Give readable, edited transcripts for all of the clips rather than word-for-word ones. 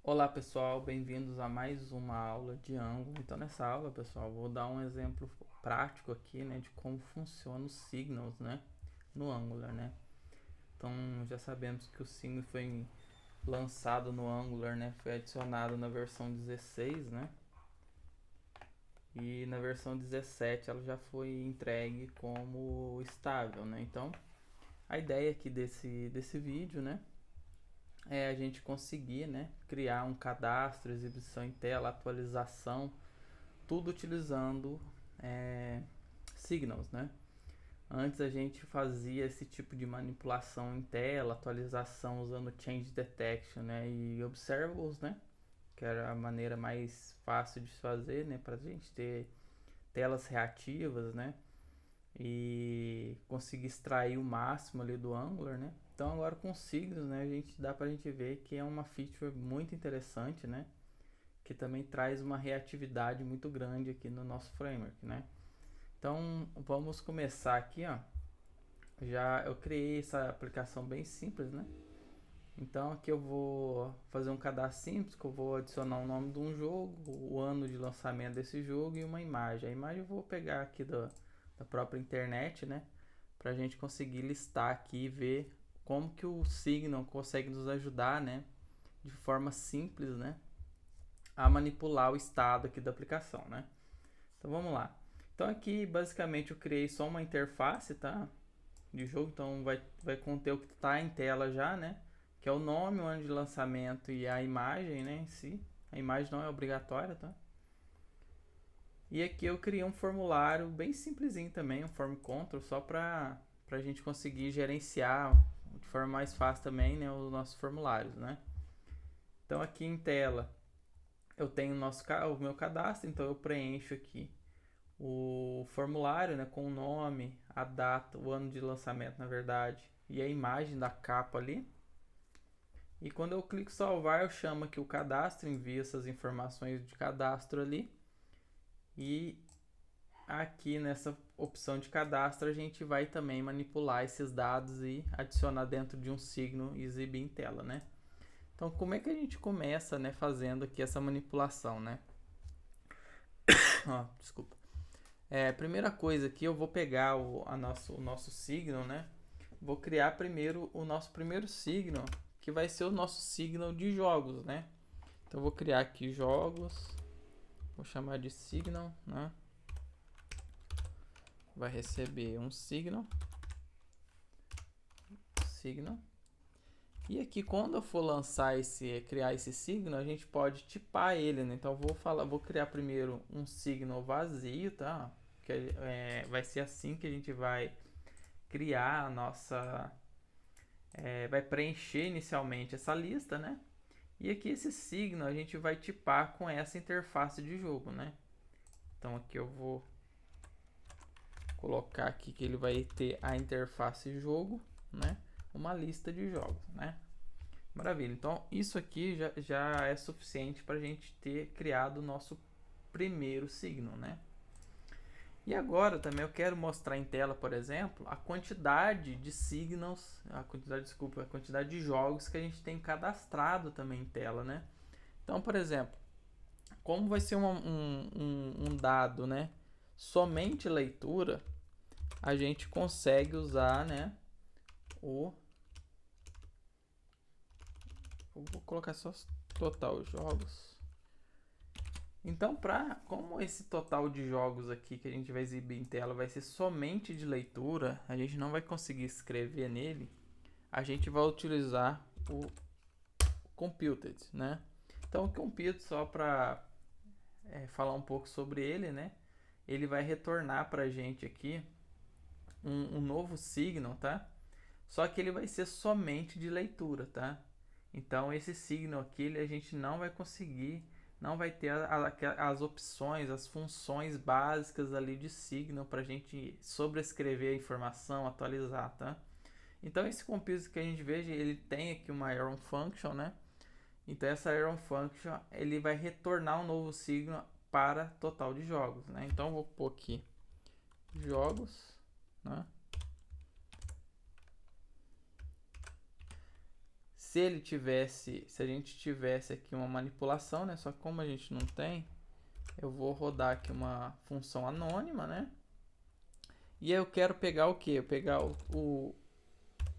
Olá pessoal, bem-vindos a mais uma aula de Angular. Então nessa aula, pessoal, vou dar um exemplo prático aqui, né, de como funcionam os signals, né, no Angular, né. Então já sabemos que o signal foi lançado no Angular, né, foi adicionado na versão 16, né, e na versão 17 ela já foi entregue como estável, né. Então a ideia aqui desse vídeo, né, é a gente conseguir, né, criar um cadastro, exibição em tela, atualização, tudo utilizando signals, né? Antes a gente fazia esse tipo de manipulação em tela, atualização usando change detection, né, e observables, né, que era a maneira mais fácil de se fazer, né, para a gente ter telas reativas, né, e conseguir extrair o máximo ali do Angular, né. Então agora com signals, né, dá pra gente ver que é uma feature muito interessante, né, que também traz uma reatividade muito grande aqui no nosso framework, né. Então vamos começar aqui, ó. Já eu criei essa aplicação bem simples, né. Então aqui eu vou fazer um cadastro simples, que eu vou adicionar o nome de um jogo, o ano de lançamento desse jogo e uma imagem. A imagem eu vou pegar aqui da própria internet, né, para a gente conseguir listar aqui e ver como que o Signal consegue nos ajudar, né, de forma simples, né, a manipular o estado aqui da aplicação, né. Então vamos lá. Então aqui basicamente eu criei só uma interface, tá, de jogo, então vai conter o que está em tela já, né, que é o nome, o ano de lançamento e a imagem, né, em si. A imagem não é obrigatória, tá? E aqui eu criei um formulário bem simplesinho também, um form control, só para a gente conseguir gerenciar de forma mais fácil também, né, os nossos formulários, né? Então aqui em tela eu tenho o meu cadastro, então eu preencho aqui o formulário, né, com o nome, a data, o ano de lançamento, na verdade, e a imagem da capa ali. E quando eu clico salvar, eu chamo aqui o cadastro, envio essas informações de cadastro ali. E aqui nessa opção de cadastro a gente vai também manipular esses dados e adicionar dentro de um signo e exibir em tela, né? Então como é que a gente começa, né, fazendo aqui essa manipulação, né? Desculpa. Primeira coisa aqui eu vou pegar o nosso signo, né? Vou criar primeiro o nosso primeiro signo, que vai ser o nosso signo de jogos, né? Então vou criar aqui jogos, vou chamar de signal, né? Vai receber um signal. E aqui quando eu for criar esse signal, a gente pode tipar ele, né? Então vou criar primeiro um signal vazio, tá? Que vai ser assim que a gente vai criar a nossa, vai preencher inicialmente essa lista, né? E aqui esse signal a gente vai tipar com essa interface de jogo, né? Então aqui eu vou colocar aqui que ele vai ter a interface jogo, né? Uma lista de jogos, né? Maravilha. Então isso aqui já é suficiente para a gente ter criado o nosso primeiro signo, né? E agora também eu quero mostrar em tela, por exemplo, a quantidade de signals, a quantidade de jogos que a gente tem cadastrado também em tela, né? Então, por exemplo, como vai ser um dado, né, somente leitura, a gente consegue usar, né, eu vou colocar só total jogos. Então, como esse total de jogos aqui que a gente vai exibir em tela vai ser somente de leitura, a gente não vai conseguir escrever nele, a gente vai utilizar o computed, né? Então, o computed, só para falar um pouco sobre ele, né? Ele vai retornar para a gente aqui um novo signo, tá? Só que ele vai ser somente de leitura, tá? Então esse signo aqui a gente não vai conseguir, não vai ter as opções, as funções básicas ali de signo para a gente sobrescrever a informação, atualizar, tá? Então esse compose que a gente veja, ele tem aqui uma arrow function, né? Então essa arrow function ele vai retornar um novo signo para total de jogos, né? Então eu vou pôr aqui jogos, né? se a gente tivesse aqui uma manipulação, né? Só que como a gente não tem, eu vou rodar aqui uma função anônima, né? E eu quero pegar o quê? Eu pegar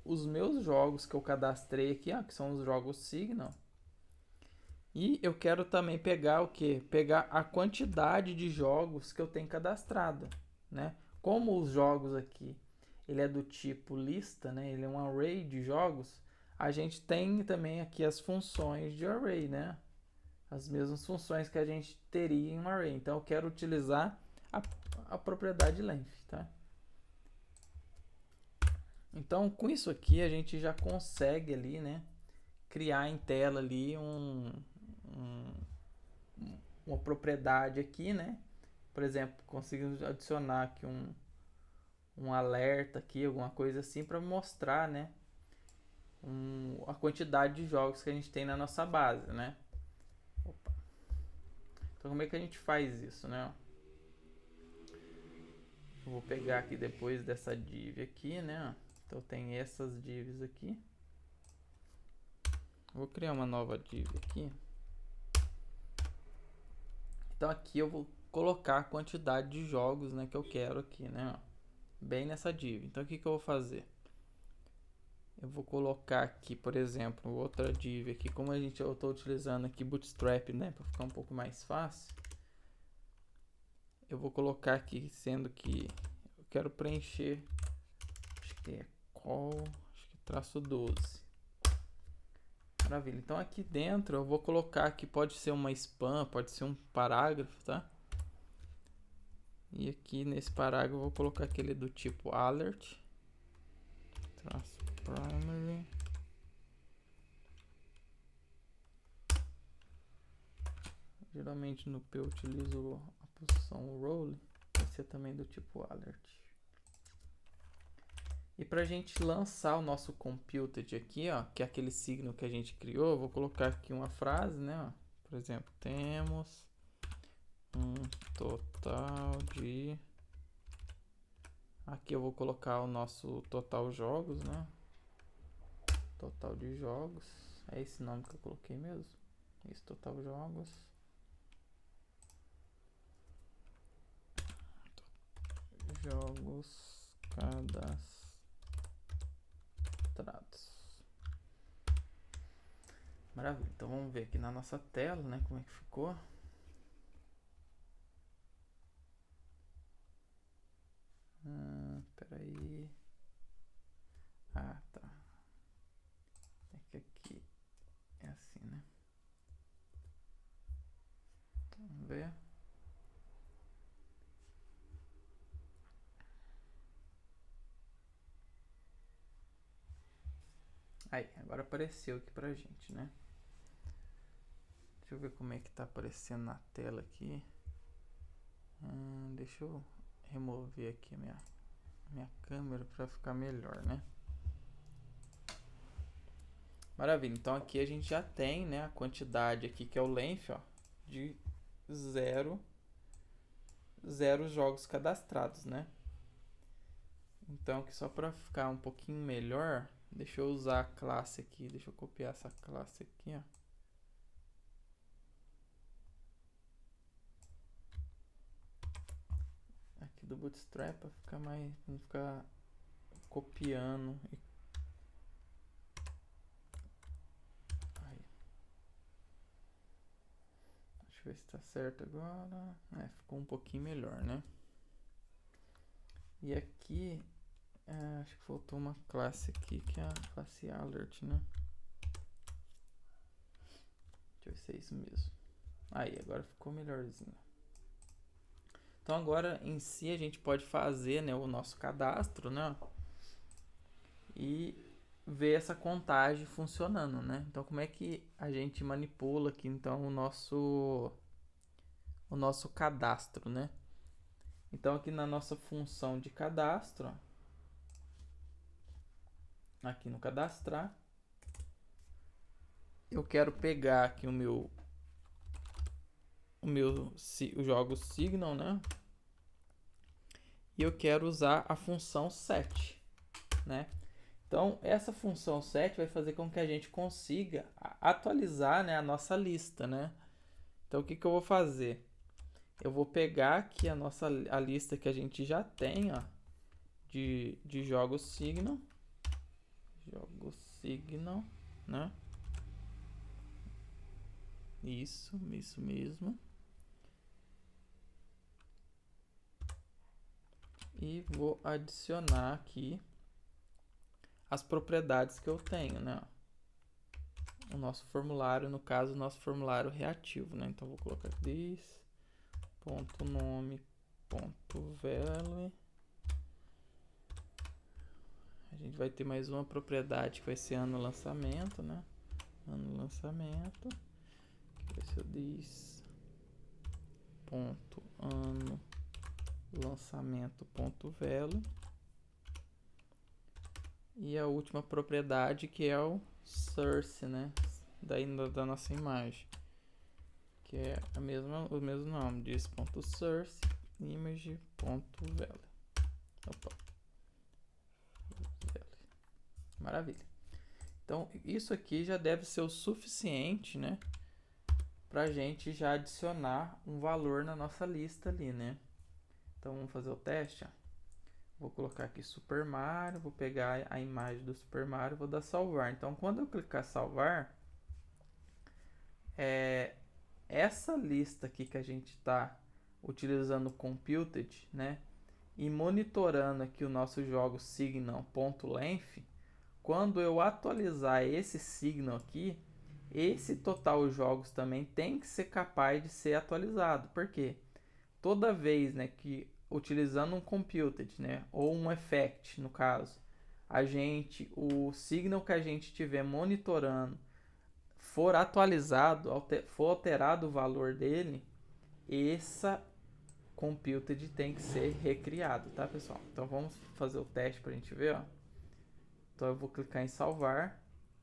os meus jogos que eu cadastrei aqui, ó, que são os jogos Signal. E eu quero também pegar o quê? Pegar a quantidade de jogos que eu tenho cadastrado, né? Como os jogos aqui, ele é do tipo lista, né? Ele é um array de jogos. A gente tem também aqui as funções de array, né? As mesmas funções que a gente teria em um array. Então eu quero utilizar a propriedade length, tá? Então com isso aqui a gente já consegue ali, né? Criar em tela ali uma propriedade aqui, né? Por exemplo, conseguimos adicionar aqui um alerta aqui, alguma coisa assim, para mostrar, né? A quantidade de jogos que a gente tem na nossa base, né? Opa. Então como é que a gente faz isso, né? Eu vou pegar aqui depois dessa div aqui, né? Então tem essas divs aqui. Vou criar uma nova div aqui. Então aqui eu vou colocar a quantidade de jogos, né, que eu quero aqui, né? Bem nessa div. Então o que eu vou fazer? Eu vou colocar aqui, por exemplo, outra div aqui, como eu estou utilizando aqui Bootstrap, né, para ficar um pouco mais fácil. Eu vou colocar aqui, sendo que eu quero preencher, acho que é traço 12. Maravilha. Então aqui dentro eu vou colocar que pode ser uma spam, pode ser um parágrafo, tá? E aqui nesse parágrafo eu vou colocar aquele do tipo alert, traço primary. Geralmente no P eu utilizo a posição role, esse é também do tipo alert. E para a gente lançar o nosso computed aqui, ó, que é aquele signo que a gente criou, eu vou colocar aqui uma frase, né? Ó. Por exemplo, temos um total de... Aqui eu vou colocar o nosso total jogos, né? Total de jogos. É esse nome que eu coloquei mesmo? Esse total jogos. Jogos cadastrados. Maravilha. Então vamos ver aqui na nossa tela, né? Como é que ficou. Peraí. Ah, tá. É que aqui é assim, né? Vamos ver. Aí, agora apareceu aqui pra gente, né? Deixa eu ver como é que tá aparecendo na tela aqui. Deixa eu remover aqui a minha câmera para ficar melhor, né? Maravilha, então aqui a gente já tem, né, a quantidade aqui que é o length, ó, de 0 jogos cadastrados, né? Então aqui só para ficar um pouquinho melhor, deixa eu usar a classe aqui, deixa eu copiar essa classe aqui, ó. Aqui do Bootstrap para ficar mais, não ficar copiando e ver se tá certo agora. Ficou um pouquinho melhor, né? E aqui, acho que faltou uma classe aqui, que é a classe alert, né? Deixa eu ver se é isso mesmo. Aí, agora ficou melhorzinho. Então agora em si a gente pode fazer, né, o nosso cadastro, né? E ver essa contagem funcionando, né? Então como é que a gente manipula aqui então o nosso cadastro, né? Então aqui na nossa função de cadastro, aqui no cadastrar, eu quero pegar aqui o jogo signal, né? E eu quero usar a função set, né? Então, essa função set vai fazer com que a gente consiga atualizar, né, a nossa lista, né? Então, o que eu vou fazer? Eu vou pegar aqui a lista que a gente já tem, ó, de jogos Signal. Jogos Signal, né? Isso mesmo. E vou adicionar aqui as propriedades que eu tenho, né? O nosso formulário, no caso, o nosso formulário reativo, né? Então, vou colocar this, ponto nome, ponto value. A gente vai ter mais uma propriedade que vai ser ano lançamento, né? Ano lançamento. Que vai ser o this, ponto ano lançamento, ponto value. E a última propriedade que é o source, né? Da nossa imagem, que é o mesmo nome, this.source image.value. Opa. Maravilha. Então, isso aqui já deve ser o suficiente, né? Pra gente já adicionar um valor na nossa lista ali, né? Então, vamos fazer o teste, ó. Vou colocar aqui Super Mario, vou pegar a imagem do Super Mario, vou dar salvar. Então, quando eu clicar salvar, essa lista aqui que a gente está utilizando o computed, né, e monitorando aqui o nosso jogo signal.length, quando eu atualizar esse signal aqui, esse total jogos também tem que ser capaz de ser atualizado. Por quê? Toda vez, né, que utilizando um computed, né, ou um effect, no caso, o signal que a gente estiver monitorando for atualizado, for alterado o valor dele, essa computed tem que ser recriado, tá, pessoal? Então vamos fazer o teste para a gente ver, ó. Então eu vou clicar em salvar,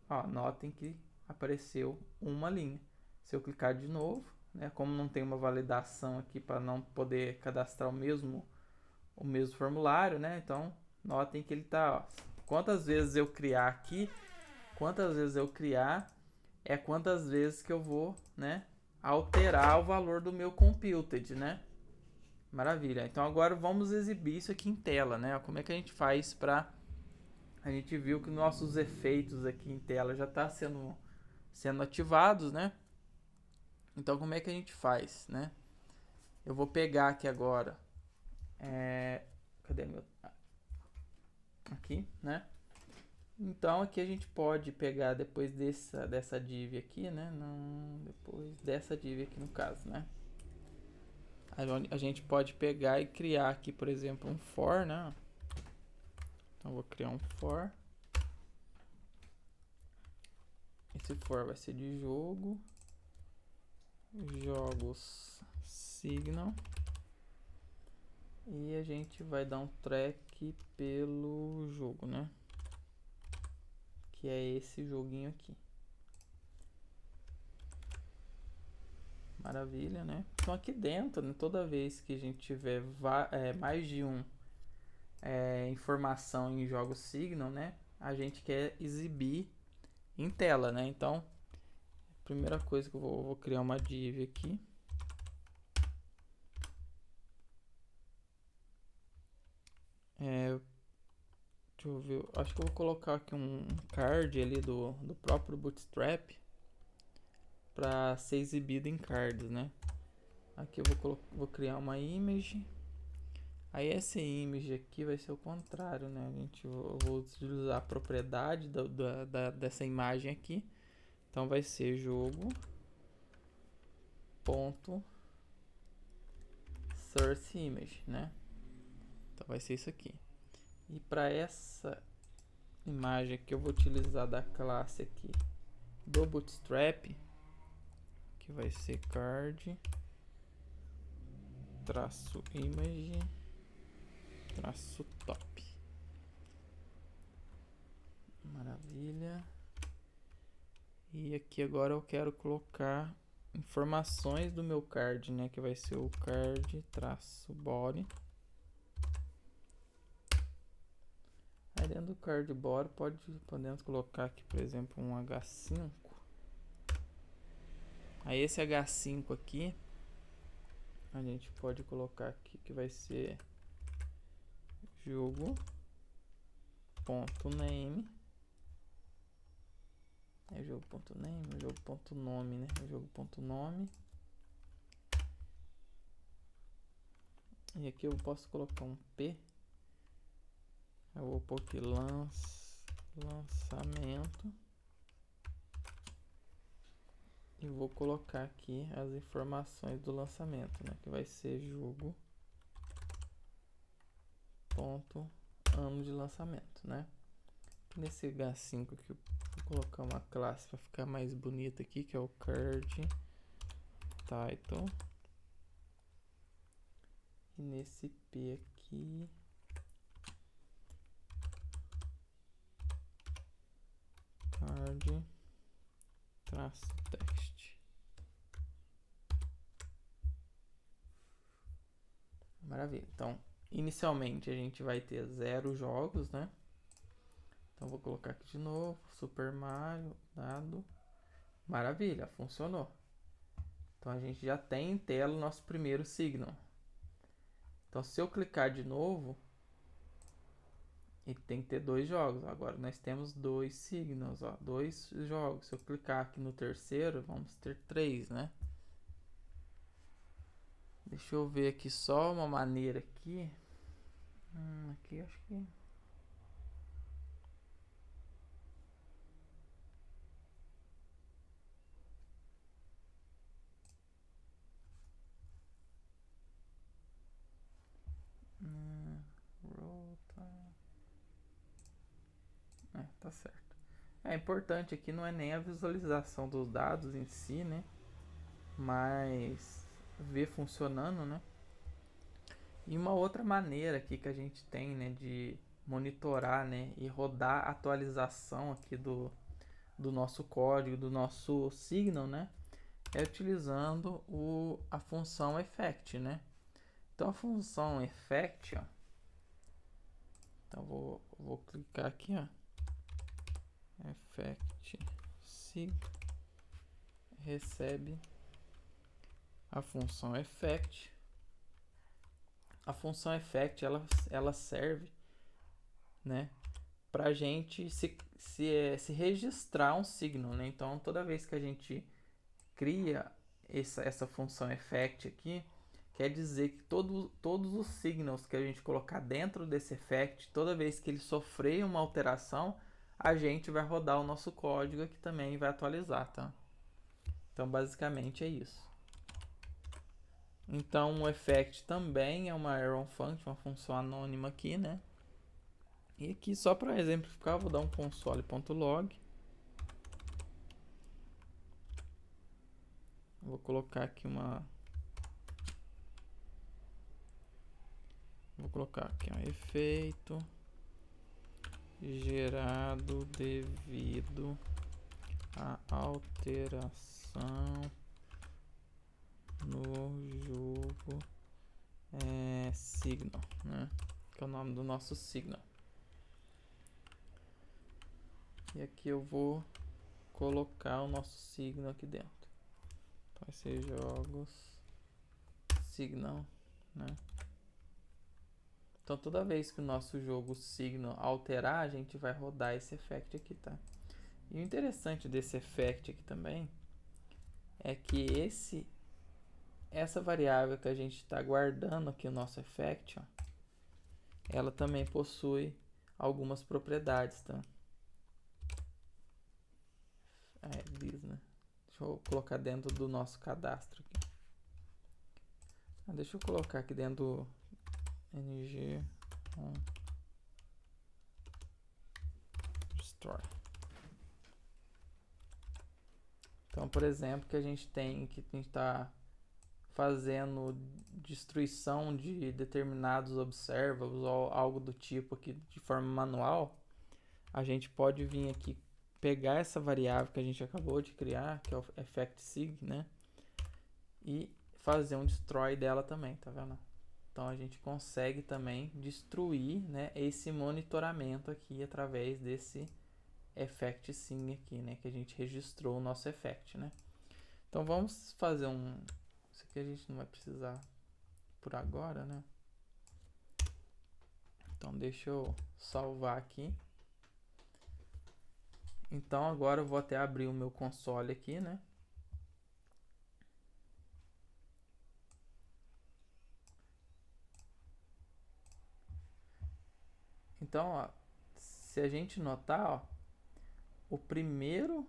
ó, notem que apareceu uma linha. Se eu clicar de novo, né, como não tem uma validação aqui para não poder cadastrar o mesmo formulário, né? Então, notem que ele tá, ó, quantas vezes eu criar aqui, é quantas vezes que eu vou, né, alterar o valor do meu computed, né? Maravilha. Então agora vamos exibir isso aqui em tela, né? Como é que a gente faz para a gente viu que nossos efeitos aqui em tela já tá sendo ativados, né? Então como é que a gente faz, né? Eu vou pegar aqui agora, cadê meu? Aqui, né? Então aqui a gente pode pegar depois dessa div aqui, né? Não, depois dessa div aqui no caso, né? A gente pode pegar e criar aqui, por exemplo, um for, né? Então vou criar um for. Esse for vai ser de jogo, jogos signal, e a gente vai dar um track pelo jogo, né? Que é esse joguinho aqui. Maravilha, né? Então aqui dentro, né, toda vez que a gente tiver mais de informação em jogos signal, né, a gente quer exibir em tela, né? Então, primeira coisa que eu vou criar uma div aqui. Deixa eu ver, acho que eu vou colocar aqui um card ali do próprio Bootstrap para ser exibido em cards, né? Aqui eu vou criar uma image. Aí essa image aqui vai ser o contrário, né? Eu vou utilizar a propriedade dessa imagem aqui. Então vai ser jogo ponto source image, né? Então vai ser isso aqui. E para essa imagem aqui eu vou utilizar da classe aqui do Bootstrap, que vai ser card traço image traço top. Maravilha. E aqui agora eu quero colocar informações do meu card, né, que vai ser o card traço body. Aí dentro do cardboard podemos colocar aqui, por exemplo, um H5. Aí esse H5 aqui, a gente pode colocar aqui que vai ser jogo.name. É jogo.name, jogo.nome, né? Jogo.nome. E aqui eu posso colocar um P. Eu vou pôr aqui lançamento. E vou colocar aqui as informações do lançamento, né? Que vai ser jogo. Ano de lançamento, né? Nesse H5 aqui eu vou colocar uma classe para ficar mais bonita aqui, que é o card title. E nesse P aqui card -text. Maravilha. Então, inicialmente a gente vai ter 0 jogos, né? Então vou colocar aqui de novo, Super Mario, dado. Maravilha, funcionou. Então a gente já tem em tela o nosso primeiro signal. Então se eu clicar de novo, ele tem que ter 2 jogos. Agora nós temos 2 signals, ó, 2 jogos. Se eu clicar aqui no terceiro, vamos ter 3, né? Deixa eu ver aqui só uma maneira aqui. Aqui acho que... tá certo. É importante aqui não é nem a visualização dos dados em si, né? Mas ver funcionando, né? E uma outra maneira aqui que a gente tem, né, de monitorar, né, e rodar a atualização aqui do nosso código, do nosso signal, né, é utilizando a função effect, né? Então a função effect, ó, então vou clicar aqui, ó, effect sig recebe a função effect. A função effect ela serve, né, para a gente se registrar um signal, né? Então toda vez que a gente cria essa função effect aqui, quer dizer que todos os signals que a gente colocar dentro desse effect, toda vez que ele sofrer uma alteração, a gente vai rodar o nosso código aqui também e vai atualizar, tá? Então basicamente é isso. Então o effect também é uma arrow function, uma função anônima aqui, né? E aqui só para exemplificar, eu vou dar um console.log. Vou colocar aqui vou colocar aqui um efeito gerado devido à alteração no jogo signal, né? Que é o nome do nosso signal. E aqui eu vou colocar o nosso signal aqui dentro. Então vai ser jogos signal, né? Então toda vez que o nosso jogo signal alterar, a gente vai rodar esse effect aqui, tá? E o interessante desse effect aqui também é que essa variável que a gente está guardando aqui o nosso effect, ó, ela também possui algumas propriedades, tá? Né? Deixa eu colocar dentro do nosso cadastro aqui. Deixa eu colocar aqui dentro do ng destroy. Então, por exemplo, que a gente está fazendo destruição de determinados observables ou algo do tipo aqui de forma manual, a gente pode vir aqui pegar essa variável que a gente acabou de criar, que é o effect sig, né? E fazer um destroy dela também, tá vendo? Então a gente consegue também destruir, né, esse monitoramento aqui através desse effect sim aqui, né, que a gente registrou o nosso effect, né. Então vamos fazer isso aqui a gente não vai precisar por agora, né. Então deixa eu salvar aqui. Então agora eu vou até abrir o meu console aqui, né. Então, ó, se a gente notar, ó, o primeiro,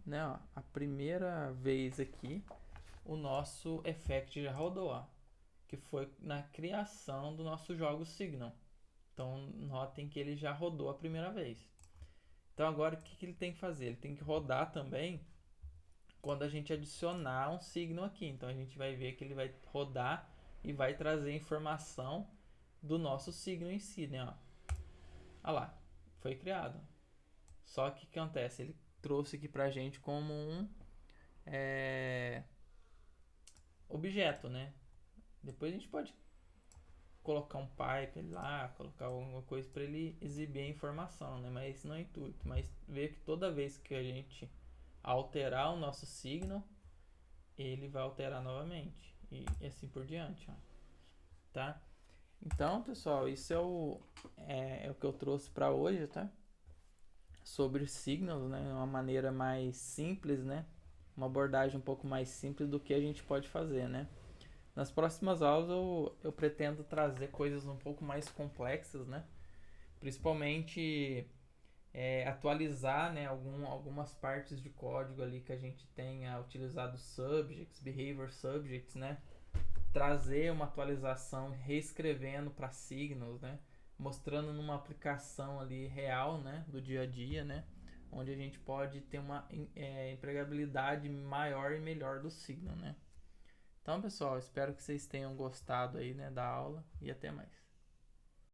né, ó, a primeira vez aqui, o nosso effect já rodou, ó, que foi na criação do nosso jogo Signal. Então, notem que ele já rodou a primeira vez. Então, agora o que ele tem que fazer? Ele tem que rodar também quando a gente adicionar um Signal aqui. Então, a gente vai ver que ele vai rodar e vai trazer informação do nosso Signal em si, né? Ó. Olha lá, foi criado. Só que o que acontece? Ele trouxe aqui pra gente como um objeto, né? Depois a gente pode colocar um pipe lá, colocar alguma coisa para ele exibir a informação, né? Mas isso não é intuito. Mas ver que toda vez que a gente alterar o nosso signal, ele vai alterar novamente e assim por diante, ó. Tá? Então, pessoal, isso é o que eu trouxe para hoje, tá? Sobre signals, né? Uma maneira mais simples, né? Uma abordagem um pouco mais simples do que a gente pode fazer, né? Nas próximas aulas eu pretendo trazer coisas um pouco mais complexas, né? Principalmente atualizar, né, algumas partes de código ali que a gente tenha utilizado subjects, behavior subjects, né? Trazer uma atualização, reescrevendo para signals, né? Mostrando numa aplicação ali real, né, do dia a dia, né? Onde a gente pode ter uma empregabilidade maior e melhor do signal, né? Então, pessoal, espero que vocês tenham gostado aí, né, da aula e até mais.